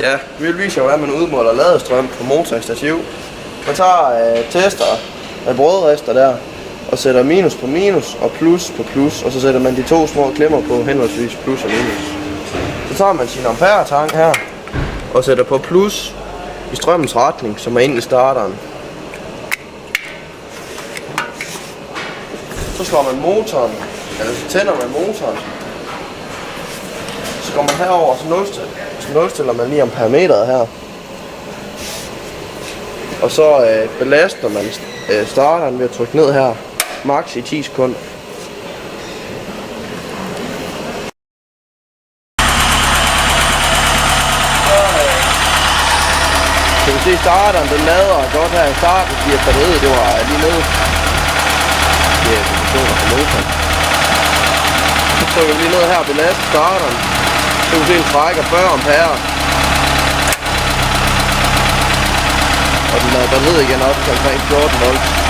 Ja, vi vil vise jer, hvordan man udmåler ladestrøm på motorstativ. Man tager tester af brødrester der, og sætter minus på minus og plus på plus, og så sætter man de to små klemmer på henholdsvis plus og minus. Så tager man sin ampere-tank her, og sætter på plus i strømmens retning, som er ind i starteren. Så slår man motoren, eller så tænder man motoren. Så går man herover, så nulstiller man lige amperemeteret her. Og så belaster man starteren ved at trykke ned her, max i 10 sekunder. Så kan se starteren, den lader godt her i starten, fordi batteriet det var lige nede. Det er funktioner på motoren. Så trykker vi lige ned her og belaster starteren. Så kan vi se en trækker 40 ampere. Og den lader batteriet igen op til omkring 14 volt.